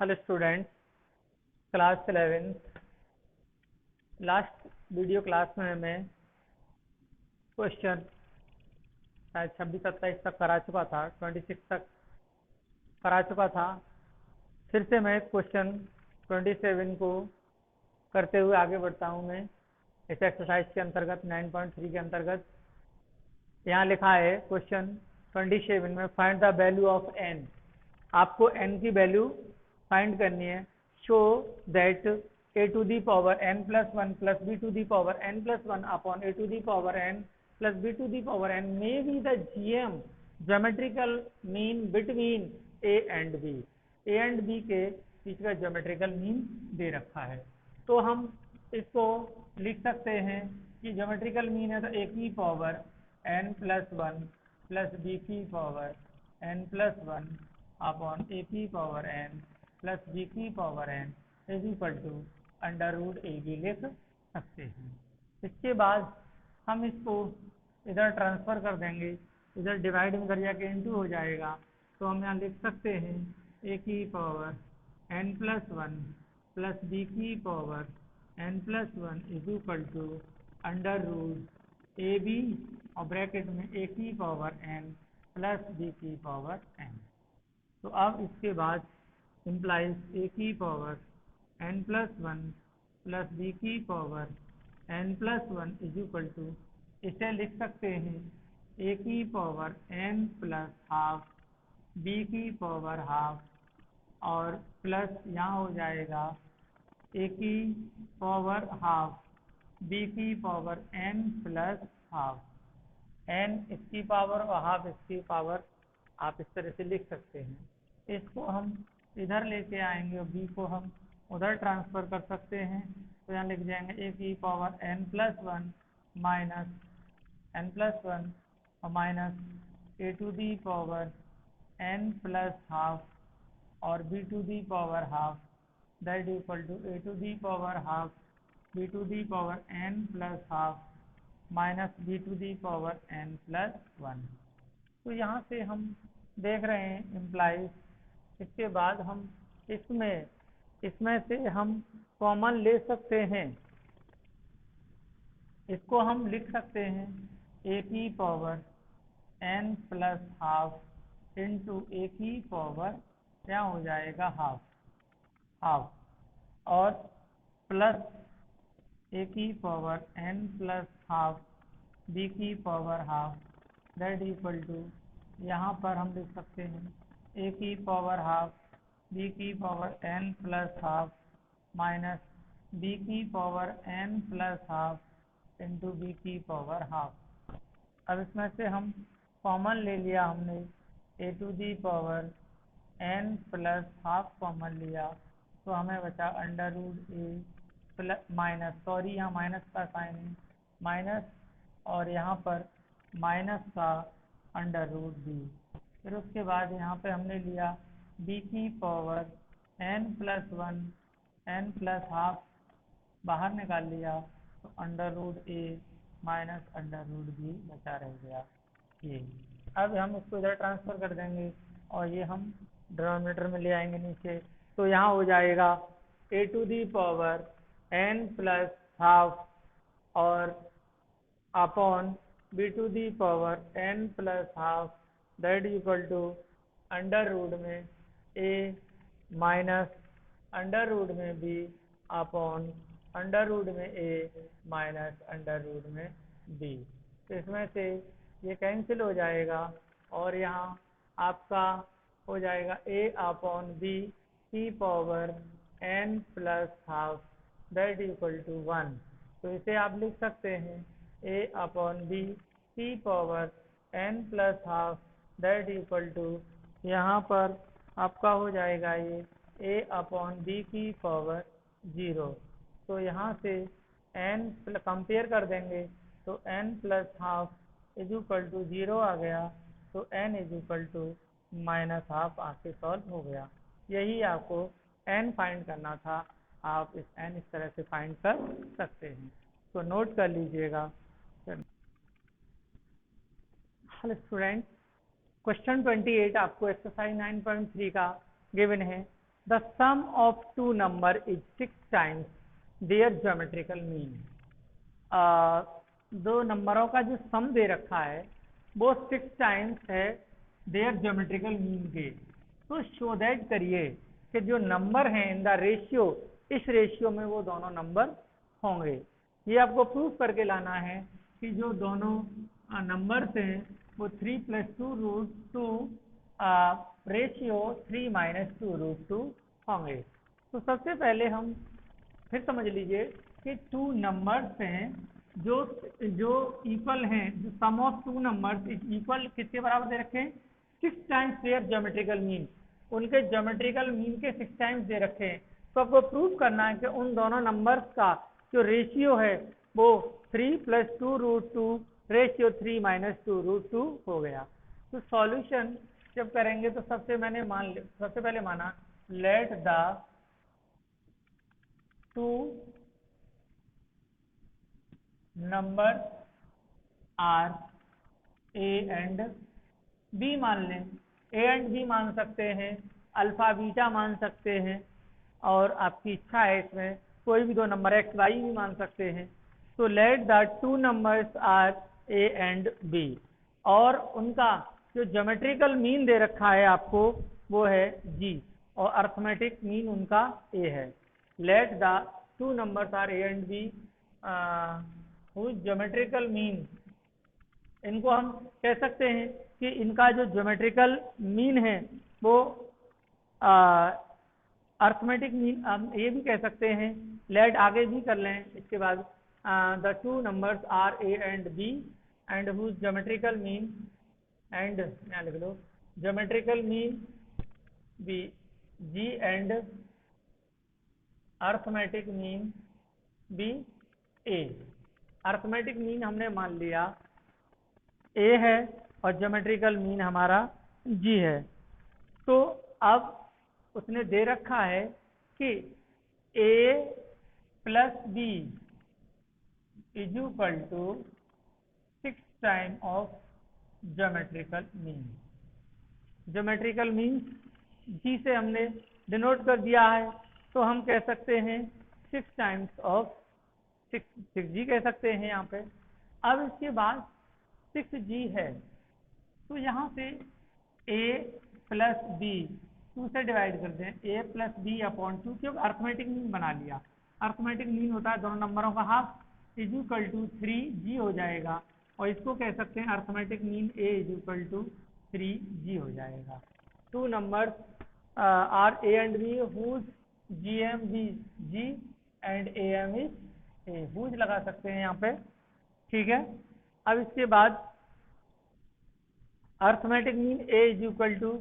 Hello students, class 11 last video class में मैं question शायद 26-27 तक करा चुका था, 26 तक करा चुका था। फिर से मैं क्वेश्चन 27 को करते हुए आगे बढ़ता हूँ। मैं इस एक्सरसाइज के अंतर्गत 9.3 के अंतर्गत यहाँ लिखा है क्वेश्चन 27 में find the value of n। आपको n की वैल्यू फाइंड करनी है। Show that a to the power n plus 1 plus b to the power n plus 1 upon a to the power n plus b to the power n may be the GM geometrical mean between a and b। a and b के बीच का geometrical मीन दे रखा है, तो हम इसको लिख सकते हैं कि ज्योमेट्रिकल मीन है तो a की power n plus 1 plus b की power n plus 1 upon a की पावर n प्लस बी की power n is equal to under root A b लिख सकते हैं। इसके बाद हम इसको इधर ट्रांसफर कर देंगे, इधर डिवाइड में कर जाके इनटू हो जाएगा, तो हम यहाँ लिख सकते हैं ए की power n plus 1 plus B की power n plus 1 is equal to under root A B और ब्रैकेट में ए की पावर n प्लस बी की पावर n। तो अब इसके बाद इम्प्लाइज ए की power n plus 1 plus B की power n plus 1 is equal to, इसे लिख सकते हैं ए की power n plus half B की पावर हाफ और प्लस यहाँ हो जाएगा ए की पावर हाफ बी की power n plus half. n इसकी पावर और हाफ इसकी पावर आप इस तरह से लिख सकते हैं। इसको हम इधर लेके आएंगे और b को हम उधर ट्रांसफर कर सकते हैं, तो यहाँ लिख जाएंगे ए की power n plus 1 minus n plus 1 और minus a to the power n plus half और b to the power half that equal to a to the power half b to the power n plus half minus b to the power n plus 1। तो यहाँ से हम देख रहे हैं implies. इसके बाद हम इसमें से हम कॉमन ले सकते हैं। इसको हम लिख सकते हैं ए की power n plus half into A की पावर क्या हो जाएगा हाफ और प्लस ए की power n plus half B की power half that equal to, यहाँ पर हम लिख सकते हैं ए की पावर हाफ बी की power n plus half minus B की power n plus half into B की पावर हाफ। अब इसमें से हम कॉमन ले लिया हमने, A to the power n plus half common लिया, तो हमें बचा under root A plus minus, sorry यहाँ माइनस का साइन है, माइनस और यहाँ पर माइनस का अंडर रूट बी। फिर उसके बाद यहाँ पे हमने लिया b की power n plus 1 n plus half बाहर निकाल लिया, तो अंडर रूट ए माइनस अंडर रूट बी बचा रह गया ये। अब हम इसको इधर ट्रांसफर कर देंगे और ये हम डिनोमिनेटर में ले आएंगे नीचे, तो यहाँ हो जाएगा A to the power n plus half और upon B to the power n plus half that equal to under root में a माइनस अंडर रूट में b अपॉन अंडर रूट में a माइनस अंडर रूट में b। तो इसमें से ये cancel हो जाएगा और यहाँ आपका हो जाएगा a अपॉन b की power n plus half that equal to 1। तो इसे आप लिख सकते हैं a अपॉन b की power n plus half that equal to, यहाँ पर आपका हो जाएगा ये a अपॉन b की पावर 0। तो यहाँ से n कंपेयर कर देंगे तो n plus half is equal to 0 आ गया, तो n is equal to minus half आपके सॉल्व हो गया। यही आपको n फाइंड करना था, आप इस n इस तरह से फाइंड कर सकते हैं, तो नोट कर लीजिएगा। हेलो स्टूडेंट, क्वेश्चन 28 आपको एक्सरसाइज 9.3 का गिवन है। The sum of two number is 6 times their geometrical mean. दो नंबरों का जो सम दे रखा है वो 6 टाइम्स है देयर ज्योमेट्रिकल मीन के। तो शो दैट करिए कि जो नंबर हैं इन द रेशियो, इस रेशियो में वो दोनों नंबर होंगे। ये आपको प्रूफ करके लाना है कि जो दोनों नंबर्स हैं वो 3 + 2√2 रेशियो 3 - 2√2 होंगे। तो सबसे पहले हम फिर समझ लीजिए कि टू नंबर्स हैं जो इक्वल हैं, जो sum of two numbers is equal किसके बराबर दे रखे हैं? 6 टाइम्स देयर ज्योमेट्रिकल मीन। उनके ज्योमेट्रिकल मीन के 6 टाइम्स दे रखे हैं। तो आपको प्रूव करना है कि उन दोनों नंबर्स का जो रेशियो है वो 3 + 2√2 रेशियो 3 - 2√2 हो गया। तो सॉल्यूशन जब करेंगे तो सबसे पहले माना let the two number are A and b मान लें। ए एंड बी मान सकते हैं, अल्फा बीटा मान सकते हैं, और आपकी इच्छा है इसमें कोई भी दो नंबर एक्स वाई भी मान सकते हैं। तो let the two numbers are A and b, और उनका जो ज्योमेट्रिकल मीन दे रखा है आपको वो है जी, और अर्थमेटिक मीन उनका ए है। Let the two numbers are A and b whose geometrical mean, इनको हम कह सकते हैं कि इनका जो ज्योमेट्रिकल मीन है वो अर्थमेटिक मीन हम ये भी कह सकते हैं। लेट आगे भी कर लें इसके बाद the two numbers are A and B and whose geometrical mean, and यहाँ लिख लो geometrical mean be G and arithmetic mean be A. Arithmetic mean हमने मान लिया ए है और ज्योमेट्रिकल मीन हमारा जी है। तो अब उसने दे रखा है कि A + B is equal to 6 time of geometrical mean. Geometrical mean G से हमने डिनोट कर दिया है, तो हम कह सकते हैं 6 टाइम्स ऑफ 6G कह सकते हैं यहाँ पे। अब इसके बाद 6G है, तो यहाँ से a + b 2 से डिवाइड कर दें, a + b/2, क्योंकि अर्थमेटिक मीन बना लिया। अर्थमेटिक मीन होता है दोनों नंबरों का half, is equal to 3G हो जाएगा, और इसको कह सकते हैं arithmetic mean a is equal to 3G हो जाएगा। Two numbers are A and b whose GM be G and AM is a, whose लगा सकते हैं यहाँ पे, ठीक है। अब इसके बाद arithmetic mean a is equal to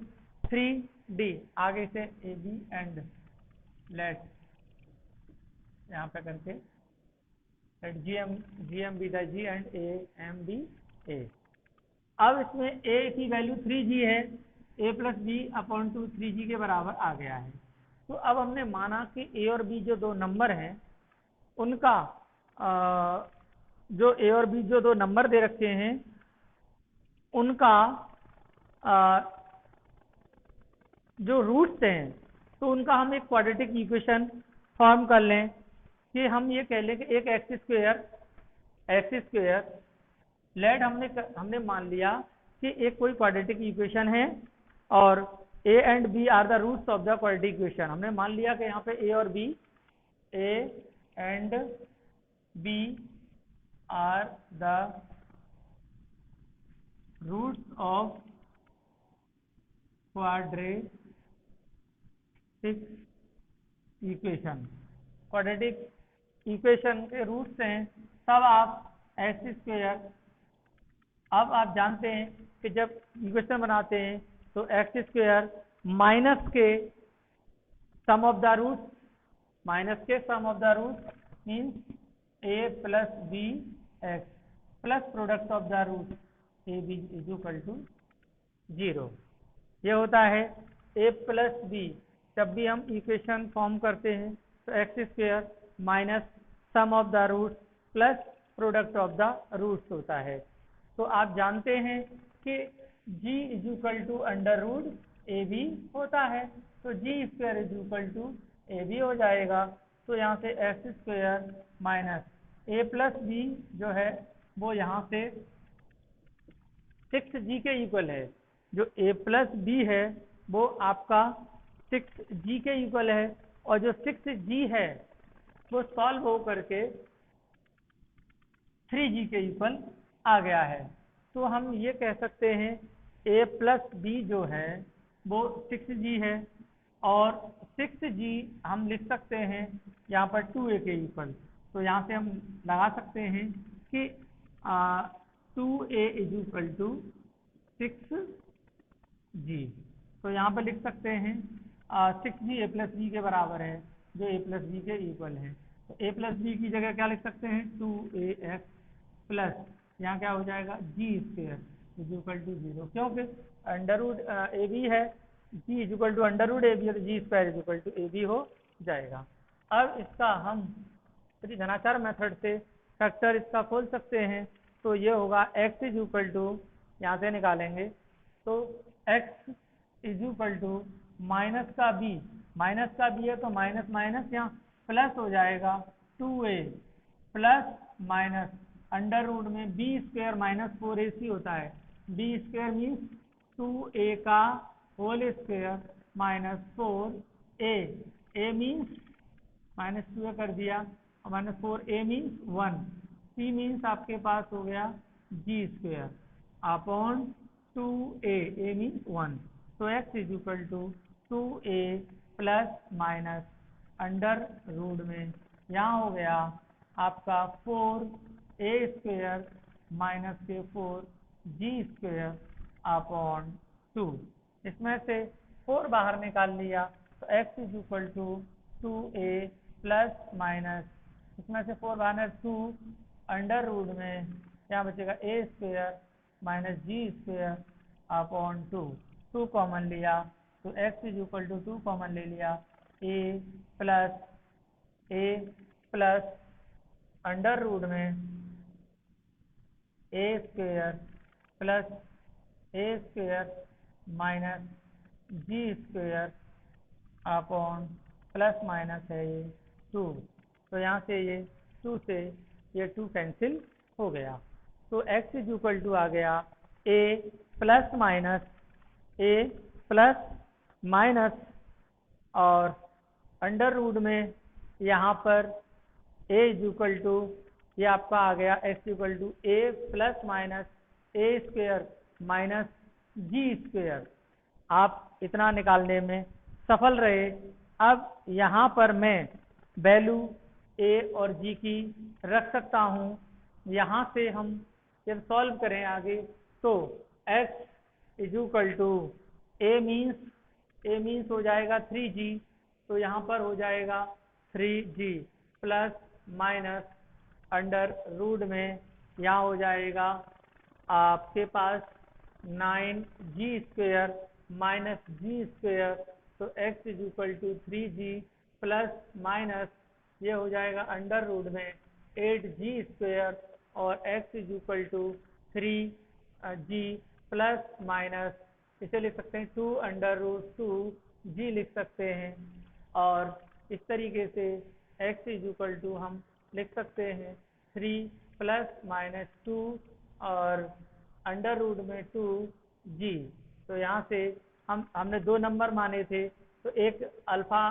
3D, आगे से ए बी एंड लेट यहाँ पे करके let GM be the G and AM be A। अब इसमें a की वैल्यू 3G है, a + b/2 3G के बराबर आ गया है। तो अब हमने माना कि a और b जो दो नंबर हैं उनका जो a और b जो दो नंबर दे रखे हैं उनका जो रूट्स हैं, तो उनका हम एक क्वाड्रेटिक इक्वेशन फॉर्म कर लें कि हम ये कह लें कि एक एक्स स्क्वेयर लेट हमने मान लिया कि एक कोई क्वाड्रेटिक इक्वेशन है और a and b are the roots of the quadratic equation. हमने मान लिया कि यहाँ पे a और b, a and b are the roots of quadratic equation. Quadratic equation के रूट्स हैं, तब आप एक्स स्क्वेयर, अब आप जानते हैं कि जब इक्वेशन बनाते हैं तो एक्स स्क्वेयर माइनस के sum of the roots, means a + b x plus product of the root A B is equal to 0। ये होता है a + b। जब भी हम इक्वेशन फॉर्म करते हैं तो x square minus sum of the roots plus product of the roots होता है। तो आप जानते हैं कि g is equal to √a A B होता है। तो G square is equal to A B हो जाएगा। तो यहाँ से x square minus A plus B जो है वो यहाँ से 6g के इक्वल है। जो a प्लस बी है वो आपका 6g के इक्वल है, और जो 6g है वो सॉल्व हो करके 3g के इक्वल आ गया है। तो हम ये कह सकते हैं a प्लस बी जो है वो 6g है, और 6g हम लिख सकते हैं यहाँ पर 2a के इक्वल। तो यहाँ से हम लगा सकते हैं कि 2a is equal to 6g। तो यहाँ पर लिख सकते हैं 6g a प्लस बी के बराबर है, जो a प्लस बी के इक्वल है। तो a प्लस बी की जगह क्या लिख सकते हैं 2ax प्लस यहाँ क्या हो जाएगा G square is equal to 0, क्योंकि अंडर रूट ए बी है, G is equal to under root A B है, तो G square is equal to A B हो जाएगा। अब इसका हम धनाचार मेथड से फैक्टर इसका खोल सकते हैं। तो ये होगा x इज इक्वल टू, यहाँ से निकालेंगे तो x is equal to minus का b है तो माइनस माइनस यहाँ प्लस हो जाएगा 2a plus minus under root में बी स्क्वायर माइनस 4ac होता है। बी स्क्वायर मीन्स 2a का whole square minus 4a, a means minus 2a कर दिया और minus 4a means 1, c means आपके पास हो गया G square upon 2a, a means 1। तो x is equal to 2a plus minus under root में यहाँ हो गया आपका 4a स्क्वायर माइनस के 4g स्क्वायर अपॉन 2। इसमें से 4 बाहर निकाल लिया तो x is equal to 2a plus minus, इसमें से 4 बाहर 2 अंडर रूट में क्या बचेगा a square minus g square upon 2 common लिया तो x is equal to 2 common ले लिया a प्लस अंडर रूट में a square plus a square minus g square upon plus minus है ये 2। तो यहाँ से ये 2 से ये 2 कैंसिल हो गया। तो x इज इक्वल टू आ गया a प्लस माइनस और अंडर रूट में यहाँ पर a इज इक्वल टू ये आपका आ गया x equal to a plus minus a square minus g square. आप इतना निकालने में सफल रहे। अब यहाँ पर मैं वैल्यू a और g की रख सकता हूँ। यहाँ से हम जब सॉल्व करें आगे तो x is equal to a means हो जाएगा 3g, तो यहाँ पर हो जाएगा 3g plus minus under root में यहाँ हो जाएगा आपके पास 9g square minus g square. तो x is equal to 3g plus minus ये हो जाएगा अंडर रूट में 8g स्क्वायर और x is equal to 3g plus minus इसे लिख सकते हैं 2 अंडर रूट 2g लिख सकते हैं। और इस तरीके से x इज इक्वल टू हम लिख सकते हैं 3 प्लस माइनस 2 और अंडर रूट में 2g। तो यहाँ से हमने 2 नंबर माने थे, तो एक अल्फा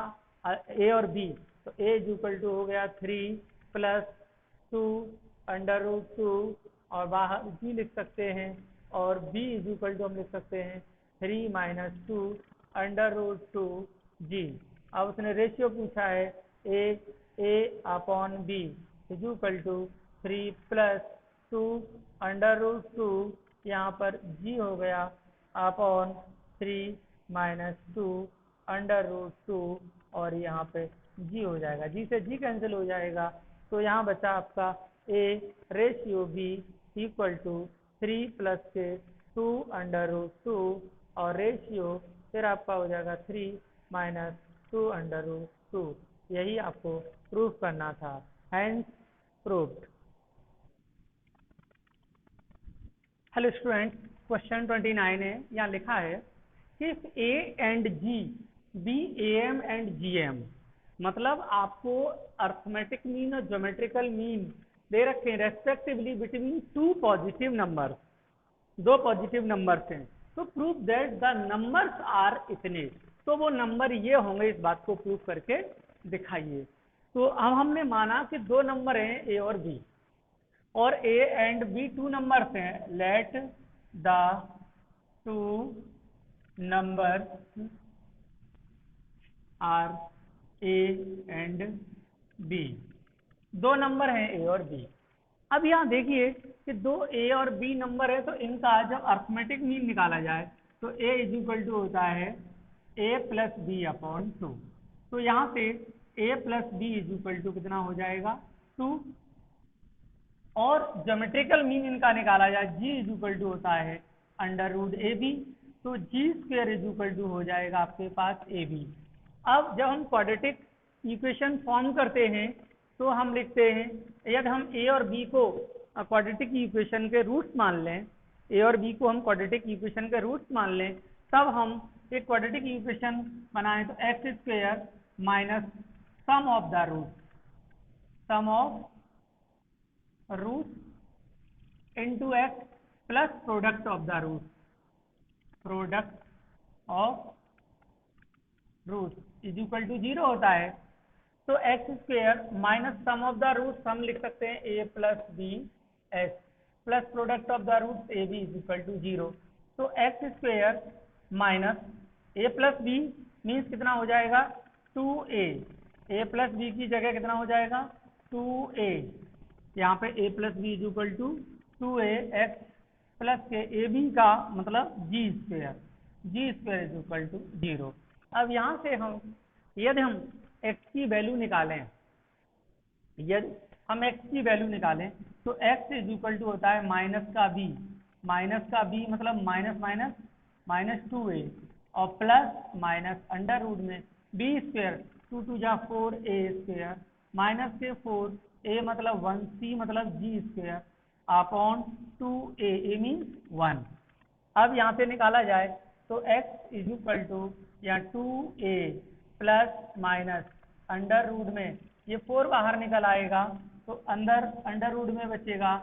a और b, तो a इज इक्वल टू हो गया 3 प्लस 2 अंडर रूट 2 और बाहर g लिख सकते हैं, और b इज इक्वल टू हम लिख सकते हैं 3 माइनस 2 अंडर रूट 2g। अब उसने रेशियो पूछा है a upon b is equal to 3 plus 2 under root 2, यहाँ पर g हो गया अपॉन 3 माइनस 2 अंडर रूट 2 और यहाँ पे g हो जाएगा, g से g कैंसिल हो जाएगा। तो यहाँ बचा आपका a ratio b equal to 3 plus के 2 अंडर रूट 2 और रेशियो फिर आपका हो जाएगा 3 माइनस 2 अंडर रूट 2। यही आपको प्रूफ करना था। Hence proved. Hello student, question 29 है, यहाँ लिखा है if a and g be AM and GM, मतलब आपको अर्थमेटिक मीन और ज्योमेट्रिकल मीन दे रखे हैं respectively between two positive number, दो पॉजिटिव नंबर्स हैं, तो prove that the numbers are इतने, तो वो नंबर ये होंगे, इस बात को प्रूव करके दिखाइए। तो अब हमने माना कि दो नंबर हैं A और B, और A and B two numbers हैं, let the two numbers are A and B, दो नंबर हैं A और B। अब यहाँ देखिए कि दो A और B नंबर है, तो इनका जब अर्थमेटिक मीन निकाला जाए तो A इज इक्वल टू होता है A प्लस बी अपॉन 2। तो यहाँ से A plus b is equal to कितना हो जाएगा 2, और ज्योमेट्रिकल मीन इनका निकाला जाए G इज इक्वल टू होता है अंडर रूट AB, तो G square is equal to हो जाएगा आपके पास AB। अब जब हम क्वाड्रेटिक इक्वेशन फॉर्म करते हैं तो हम लिखते हैं, यदि हम A और B को क्वाड्रेटिक इक्वेशन के रूट्स मान लें, A और B को हम क्वाड्रेटिक इक्वेशन के रूट्स मान लें, तब हम एक क्वाड्रेटिक इक्वेशन बनाएं तो x square minus sum of the root, sum of root into x plus product of the root, product of root is equal to 0 होता है। तो x square minus sum of the root, sum लिख सकते हैं A plus B S plus product of the root AB is equal to 0। तो x square minus A plus B means कितना हो जाएगा 2A, A प्लस बी की जगह कितना हो जाएगा 2A, यहाँ पे A plus b is equal to 2A x plus के AB का मतलब G square, G square is equal to 0। अब यहाँ से हम यदि हम x की वैल्यू निकालें, यदि हम x की वैल्यू निकालें तो x इज इक्वल टू होता है माइनस का b, माइनस का b मतलब माइनस माइनस माइनस 2A और प्लस माइनस अंडर रूट में b स्क्वेयर 2 टू जा 4A स्क्वेयर माइनस के 4A मतलब 1C मतलब G square upon 2A, A means 1। अब यहाँ से निकाला जाए तो x इज इक्वल टू या 2A plus minus under root में ये 4 बाहर निकल आएगा, तो अंदर अंडर रूट में बचेगा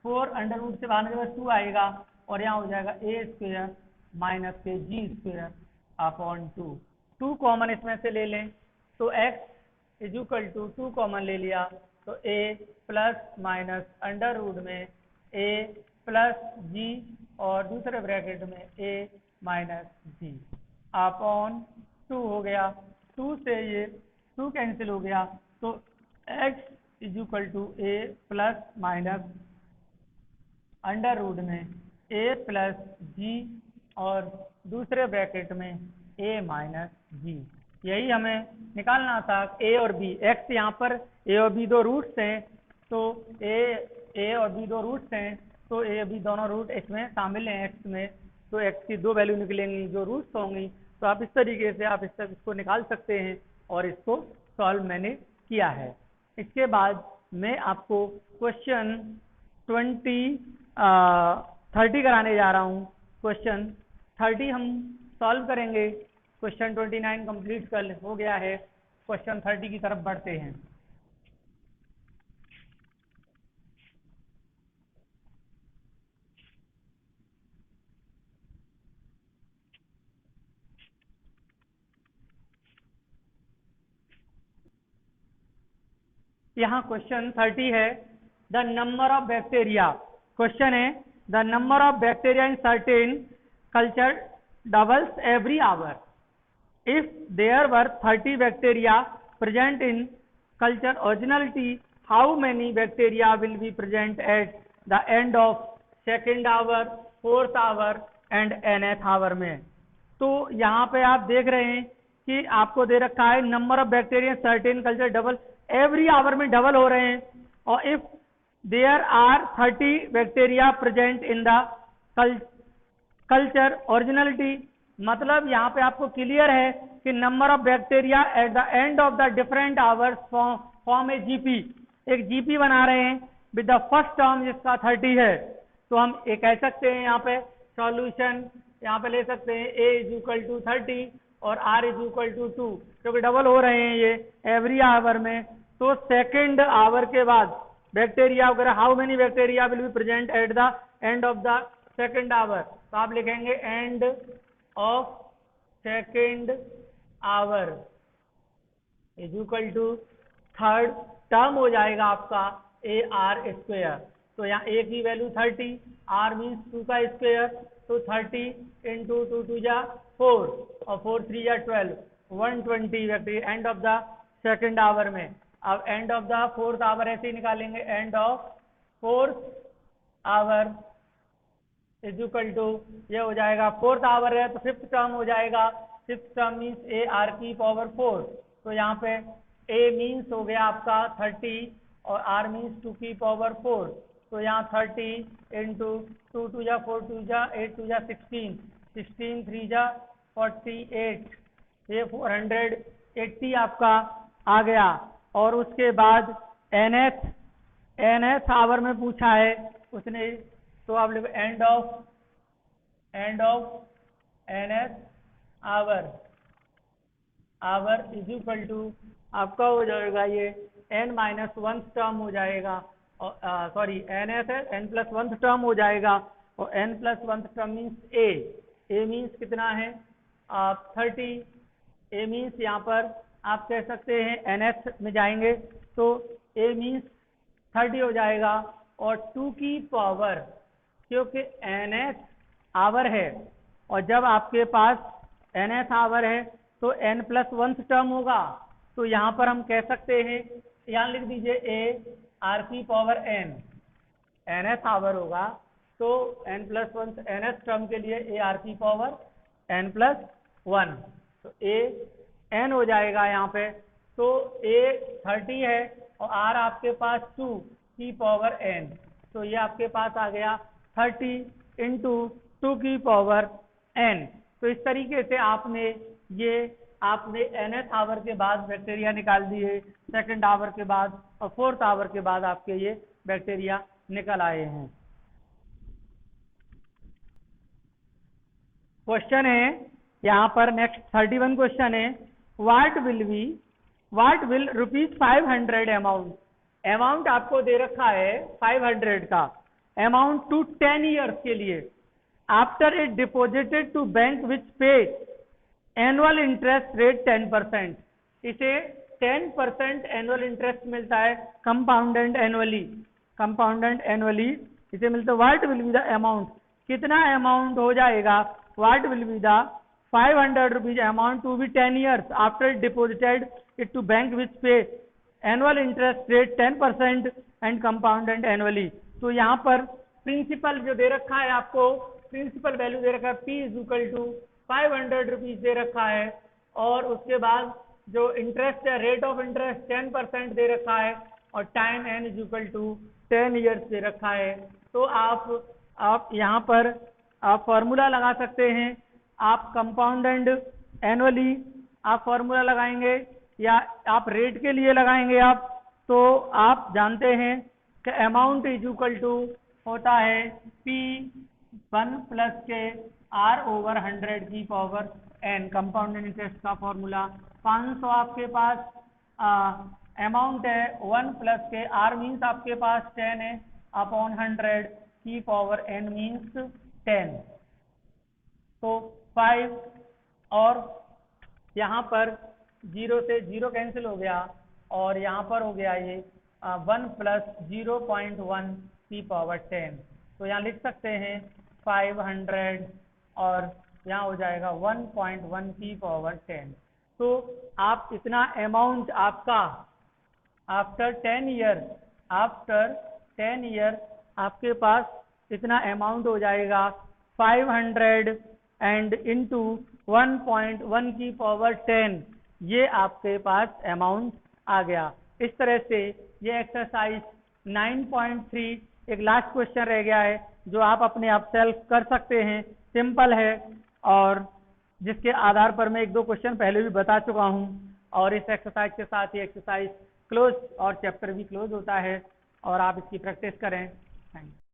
4, अंडर रूट से बाहर निकल 2 आएगा, और यहाँ हो जाएगा A स्क्वेयर माइनस के G स्क्वेयर अपॉन 2 कॉमन इसमें से ले लें, तो x is equal to 2 common ले लिया तो A plus minus under root में A प्लस G और दूसरे ब्रैकेट में A माइनस G अपॉन 2 हो गया, 2 से ये 2 कैंसिल हो गया, तो x is equal to A plus minus under root में A प्लस G और दूसरे ब्रैकेट में A माइनस G। यही हमें निकालना था A और B। x यहाँ पर A और B दो रूट्स हैं, तो A और B दो रूट्स हैं, तो A B दोनों रूट इसमें शामिल हैं x में, तो x की दो वैल्यू निकलेंगी जो रूट्स होंगी। तो आप इस तरीके से आप इसको निकाल सकते हैं, और इसको सॉल्व मैंने किया है। इसके बाद मैं आपको क्वेश्चन 30 कराने जा रहा हूँ। क्वेश्चन 30 हम सॉल्व करेंगे, क्वेश्चन 29 कंप्लीट कर हो गया है, क्वेश्चन 30 की तरफ बढ़ते हैं। यहाँ क्वेश्चन 30 है, the number of bacteria, question है the number of bacteria in certain culture doubles every hour. If there were 30 bacteria present in culture originality, how many bacteria will be present at the end of second hour, fourth hour and nth hour में? तो यहाँ पे आप देख रहे हैं कि आपको दे रखा है number of bacteria certain culture double, every hour में डबल हो रहे हैं, और if there are 30 bacteria present in the culture originality, मतलब यहाँ पे आपको क्लियर है कि number of bacteria at the end of the different hours form a GP, एक जीपी बना रहे हैं विद द फर्स्ट टर्म जिसका 30 है। तो हम ये कह सकते हैं यहाँ पे सॉल्यूशन यहाँ पे ले सकते हैं a इज इक्वल टू 30 और r इज इक्वल टू 2, क्योंकि डबल हो रहे हैं ये एवरी आवर में। तो सेकेंड आवर के बाद बैक्टीरिया वगैरह, how many bacteria will be present at the end of the second hour, तो आप लिखेंगे end of second hour is equal to third term हो जाएगा आपका ए आर स्क्वेयर। तो यहाँ ए की वैल्यू 30, आर मीन्स 2 का स्क्वेयर, तो 30 इंटू 2 2 जा 4 और 4 3 जा 12, 120 bacteria end of the second hour में। अब end of the fourth hour ऐसे ही निकालेंगे, end of fourth hour is equal to, ये हो जाएगा फोर्थ आवर है तो फिफ्थ टर्म हो जाएगा, fifth term means A R की पावर 4। तो यहाँ पे ए मीन्स हो गया आपका 30 और आर मीन्स 2 की पावर 4, तो यहाँ 30 इंटू 2 2 जा 4 2 जा 8 2 जा 16, 16 3 जा 48, ये 480 आपका आ गया। और उसके बाद एनएथ आवर में पूछा है उसने, तो आप लिखो end of nth hour is equal to, आपका हो जाएगा ये n-1 टर्म हो जाएगा, सॉरी एनएथ है n+1 टर्म हो जाएगा, और n+1 टर्म मीन्स ए मीन्स कितना है 30, ए मीन्स यहाँ पर आप कह सकते हैं nth में जाएंगे तो ए मीन्स 30 हो जाएगा, और 2 की पावर, क्योंकि nth आवर है और जब आपके पास nth आवर है तो n+1 टर्म होगा, तो यहाँ पर हम कह सकते हैं, यहाँ लिख दीजिए ए आर की पावर nth आवर होगा, तो n+1 nth टर्म के लिए ए आर की पावर n+1, तो ए n हो जाएगा यहाँ पे, तो a 30 है और r आपके पास 2 की पावर n, तो ये आपके पास आ गया 30 इंटू 2 की पावर n। तो इस तरीके से आपने nth आवर के बाद बैक्टीरिया निकाल दिए, सेकंड आवर के बाद और फोर्थ आवर के बाद आपके ये बैक्टीरिया निकल आए हैं। क्वेश्चन है यहाँ पर नेक्स्ट 31 क्वेश्चन है, व्हाट विल ₹500 अमाउंट आपको दे रखा है 500 का अमाउंट टू 10 ईयर्स के लिए, after it deposited to bank which pay annual interest rate 10%, इसे 10% एनुअल इंटरेस्ट मिलता है कंपाउंडेड एनुअली इसे मिलता है। What will be the amount, कितना अमाउंट हो जाएगा, what will be the 500 rupees amount to be 10 years after deposited it to bank which pay annual interest rate 10% and compounded annually. तो यहाँ पर प्रिंसिपल जो दे रखा है आपको, प्रिंसिपल वैल्यू दे रखा है P is equal to 500 rupees दे रखा है, और उसके बाद जो इंटरेस्ट है रेट ऑफ इंटरेस्ट 10% दे रखा है, और time n is equal to 10 years दे रखा है। तो आप यहाँ पर आप फॉर्मूला लगा सकते हैं, आप कंपाउंडेड एनुअली आप फॉर्मूला लगाएंगे या आप रेट के लिए लगाएंगे आप, तो आप जानते हैं कि अमाउंट इज इक्वल टू होता है P1 प्लस के R/100 की पावर n, कंपाउंडेड इंटरेस्ट का फॉर्मूला 500 आपके पास अमाउंट है, 1 प्लस के R मीन्स आपके पास 10 है अपॉन 100 की पावर n मीन्स 10, तो 5, और यहाँ पर 0 से 0 कैंसिल हो गया, और यहाँ पर हो गया ये 1 प्लस 0.1 की पावर 10, तो यहाँ लिख सकते हैं 500 और यहाँ हो जाएगा 1.1 की पावर 10। तो आप इतना अमाउंट आपका आफ्टर 10 ईयर आपके पास इतना अमाउंट हो जाएगा 500 एंड इंटू 1.1 की पावर 10, ये आपके पास अमाउंट आ गया। इस तरह से ये एक्सरसाइज 9.3 एक लास्ट क्वेश्चन रह गया है जो आप अपने आप सेल्फ कर सकते हैं, सिंपल है, और जिसके आधार पर मैं 1-2 क्वेश्चन पहले भी बता चुका हूं, और इस एक्सरसाइज के साथ ही एक्सरसाइज क्लोज और चैप्टर भी क्लोज होता है, और आप इसकी प्रैक्टिस करें। Thank you.